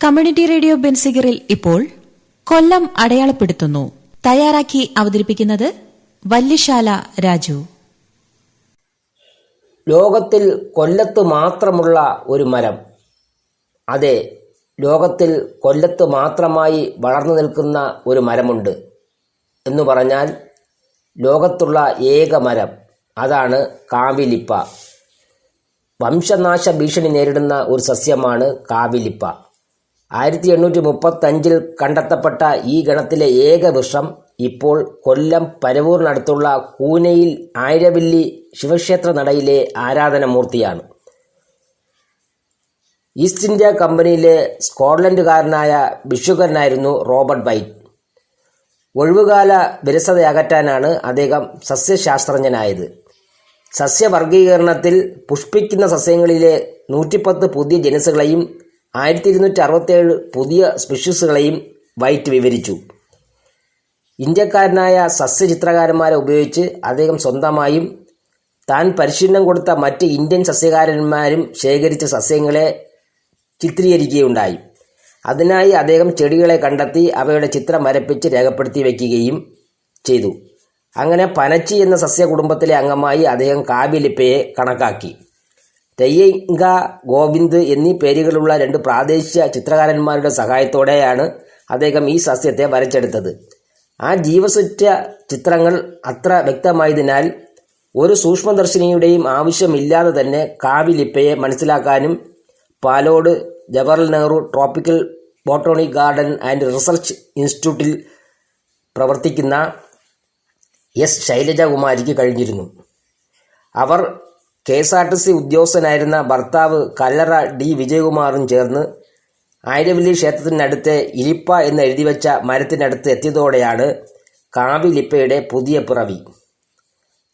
Community radio ബെൻസിഗറിൽ ഇപ്പോൾ കൊല്ലം അടയാളപ്പെടുത്തുന്നു. തയ്യാറാക്കി അവതരിപ്പിക്കുന്നത് വല്യശാല രാജു. ലോകത്തിൽ കൊല്ലത്ത് മാത്രമുള്ള ഒരു മരം. അതെ, ലോകത്തിൽ കൊല്ലത്ത് മാത്രമായി വളർന്നു നിൽക്കുന്ന ഒരു മരമുണ്ട് എന്നു പറഞ്ഞാൽ ലോകത്തുള്ള ഏക മരം. അതാണ് കാവിലിപ്പ. വംശനാശ ഭീഷണി നേരിടുന്ന ഒരു സസ്യമാണ് കാവിലിപ്പ. 1835 കണ്ടെത്തപ്പെട്ട ഈ ഗണത്തിലെ ഏക വൃക്ഷം ഇപ്പോൾ കൊല്ലം പരവൂരിനടുത്തുള്ള കൂനയിൽ ആയിരവില്ലി ശിവക്ഷേത്ര നടയിലെ ആരാധനമൂർത്തിയാണ്. ഈസ്റ്റ് ഇന്ത്യ കമ്പനിയിലെ സ്കോട്ട്ലൻഡുകാരനായ ഭിക്ഷുകനായിരുന്നു റോബർട്ട് വൈറ്റ്. ഒഴിവുകാല വിരസത അകറ്റാനാണ് അദ്ദേഹം സസ്യശാസ്ത്രജ്ഞനായത്. സസ്യവർഗീകരണത്തിൽ പുഷ്പിക്കുന്ന സസ്യങ്ങളിലെ 110 പുതിയ ജനുസുകളെയും 1267 പുതിയ സ്പീഷീസുകളെയും വൈറ്റ് വിവരിച്ചു. ഇന്ത്യക്കാരനായ സസ്യചിത്രകാരന്മാരെ ഉപയോഗിച്ച് അദ്ദേഹം സ്വന്തമായും താൻ പരിശീലനം കൊടുത്ത മറ്റ് ഇന്ത്യൻ സസ്യകാരന്മാരും ശേഖരിച്ച സസ്യങ്ങളെ ചിത്രീകരിക്കുകയുണ്ടായി. അതിനായി അദ്ദേഹം ചെടികളെ കണ്ടെത്തി അവയുടെ ചിത്രം വരപ്പിച്ച് രേഖപ്പെടുത്തി വയ്ക്കുകയും ചെയ്തു. അങ്ങനെ പനച്ചി എന്ന സസ്യകുടുംബത്തിലെ അംഗമായി അദ്ദേഹം കാവിലിപ്പയെ കണക്കാക്കി. രയ്യങ്ക, ഗോവിന്ദ് എന്നീ പേരുകളുള്ള 2 പ്രാദേശിക ചിത്രകാരന്മാരുടെ സഹായത്തോടെയാണ് അദ്ദേഹം ഈ സസ്യത്തെ വരച്ചെടുത്തത്. ആ ജീവസുറ്റ ചിത്രങ്ങൾ അത്ര വ്യക്തമായതിനാൽ ഒരു സൂക്ഷ്മദർശിനിയുടെയും ആവശ്യമില്ലാതെ തന്നെ കാവിലിപ്പയെ മനസ്സിലാക്കാനും Palode Jawaharlal Nehru tropical botanic garden and research ഇൻസ്റ്റിറ്റ്യൂട്ടിൽ പ്രവർത്തിക്കുന്ന എസ് ശൈലജകുമാരിക്ക് കഴിഞ്ഞിരുന്നു. അവർ KSRTC ഉദ്യോഗസ്ഥനായിരുന്ന ഭർത്താവ് കല്ലറ ഡി വിജയകുമാറും ചേർന്ന് ആയിരവില്ലി ക്ഷേത്രത്തിനടുത്ത് ഇലിപ്പ എന്ന് എഴുതിവെച്ച മരത്തിനടുത്ത് എത്തിയതോടെയാണ് കാവിലിപ്പയുടെ പുതിയ പിറവി.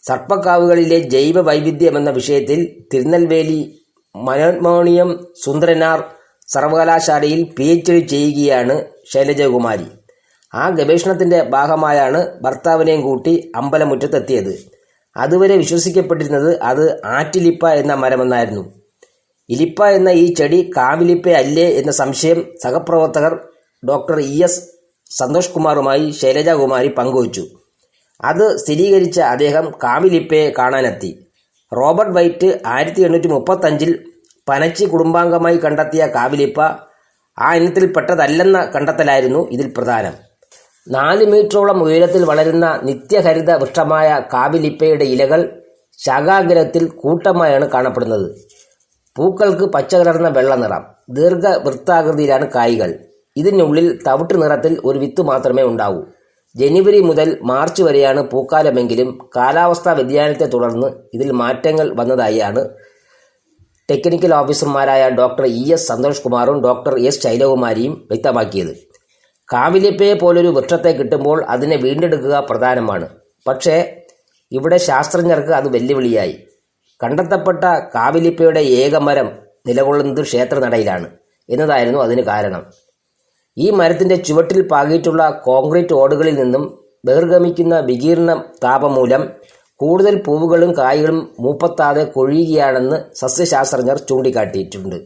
സർപ്പക്കാവുകളിലെ ജൈവ വൈവിധ്യം എന്ന വിഷയത്തിൽ തിരുനെൽവേലി മനോന്മോണിയം സുന്ദരനാർ സർവകലാശാലയിൽ PhD ചെയ്യുകയാണ് ശൈലജകുമാരി. ആ ഗവേഷണത്തിന്റെ ഭാഗമായാണ് ഭർത്താവിനെയും കൂട്ടി അമ്പലമുറ്റത്തെത്തിയത്. അതുവരെ വിശ്വസിക്കപ്പെട്ടിരുന്നത് അത് ആറ്റിലിപ്പ എന്ന മരമെന്നായിരുന്നു. ഇലിപ്പ എന്ന ഈ ചെടി കാവിലിപ്പ അല്ലേ എന്ന സംശയം സഹപ്രവർത്തകർ ഡോക്ടർ ES സന്തോഷ് കുമാറുമായി ശൈലജകുമാരി പങ്കുവച്ചു. അത് സ്ഥിരീകരിച്ച അദ്ദേഹം കാവിലിപ്പയെ കാണാനെത്തി. റോബർട്ട് വൈറ്റ് 1835 പനച്ചി കുടുംബാംഗമായി കണ്ടെത്തിയ കാവിലിപ്പ ആ ഇനത്തിൽപ്പെട്ടതല്ലെന്ന കണ്ടെത്തലായിരുന്നു ഇതിൽ പ്രധാനം. 4 മീറ്ററോളം ഉയരത്തിൽ വളരുന്ന നിത്യഹരിത വൃക്ഷമായ കാവിലിപ്പയുടെ ഇലകൾ ശാഖാഗ്രത്തിൽ കൂട്ടമായാണ് കാണപ്പെടുന്നത്. പൂക്കൾക്ക് പച്ചകലർന്ന വെള്ള നിറം, ദീർഘവൃത്താകൃതിയിലാണ് കായ്കൾ. ഇതിനുള്ളിൽ തവിട്ട് നിറത്തിൽ ഒരു വിത്ത് മാത്രമേ ഉണ്ടാവൂ. ജനുവരി മുതൽ മാർച്ച് വരെയാണ് പൂക്കാലമെങ്കിലും കാലാവസ്ഥാ വ്യതിയാനത്തെ തുടർന്ന് ഇതിൽ മാറ്റങ്ങൾ വന്നതായാണ് ടെക്നിക്കൽ ഓഫീസർമാരായ ഡോക്ടർ ES സന്തോഷ് കുമാറും ഡോക്ടർ S ശൈലകുമാരിയും വ്യക്തമാക്കിയത്. കാവിലിപ്പയെ പോലൊരു വൃക്ഷത്തെ കിട്ടുമ്പോൾ അതിനെ വീണ്ടെടുക്കുക പ്രധാനമാണ്. പക്ഷേ ഇവിടെ ശാസ്ത്രജ്ഞർക്ക് അത് വെല്ലുവിളിയായി. കണ്ടെത്തപ്പെട്ട കാവിലിപ്പയുടെ ഏകമരം നിലകൊള്ളുന്നത് ക്ഷേത്രനടയിലാണ് എന്നതായിരുന്നു അതിന് കാരണം. ഈ മരത്തിന്റെ ചുവട്ടിൽ പാകിയിട്ടുള്ള കോൺക്രീറ്റ് ഓടുകളിൽ നിന്നും ബഹിർഗമിക്കുന്ന വികിരണ താപം മൂലം കൂടുതൽ പൂവുകളും കായ്കളും മൂപ്പത്താതെ കൊഴിയുകയാണെന്ന് സസ്യശാസ്ത്രജ്ഞർ ചൂണ്ടിക്കാട്ടിയിട്ടുണ്ട്.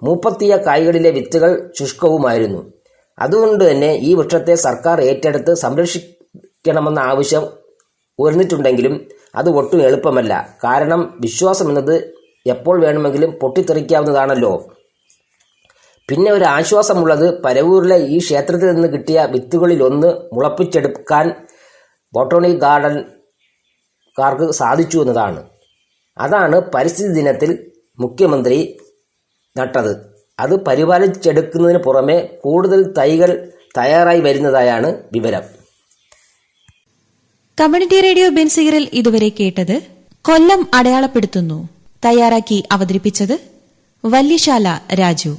മൂപ്പത്തിയ കായ്കളിലെ വിത്തുകൾ ശുഷ്കവുമായിരുന്നു. അതുകൊണ്ട് തന്നെ ഈ വൃക്ഷത്തെ സർക്കാർ ഏറ്റെടുത്ത് സംരക്ഷിക്കണമെന്ന ആവശ്യം ഉയർന്നിട്ടുണ്ടെങ്കിലും അത് ഒട്ടും എളുപ്പമല്ല. കാരണം വിശ്വാസം എന്നത് എപ്പോൾ വേണമെങ്കിലും പൊട്ടിത്തെറിക്കാവുന്നതാണല്ലോ. പിന്നെ ഒരു ആശ്വാസമുള്ളത് പരവൂരിലെ ഈ ക്ഷേത്രത്തിൽ നിന്ന് കിട്ടിയ വിത്തുകളിലൊന്ന് മുളപ്പിച്ചെടുക്കാൻ ബോട്ടണിക് ഗാർഡൻകാർക്ക് സാധിച്ചു എന്നതാണ്. അതാണ് പരിസ്ഥിതി ദിനത്തിൽ മുഖ്യമന്ത്രി നട്ടത്. അത് പരിപാലിച്ചെടുക്കുന്നതിന് പുറമെ കൂടുതൽ തൈകൾ തയ്യാറായി വരുന്നതായാണ് വിവരം. കമ്മ്യൂണിറ്റി റേഡിയോ ബെൻസിഗറിൽ ഇതുവരെ കേട്ടത് കൊല്ലം അടയാളപ്പെടുത്തുന്നു. തയ്യാറാക്കി അവതരിപ്പിച്ചത് വല്യശാല രാജു.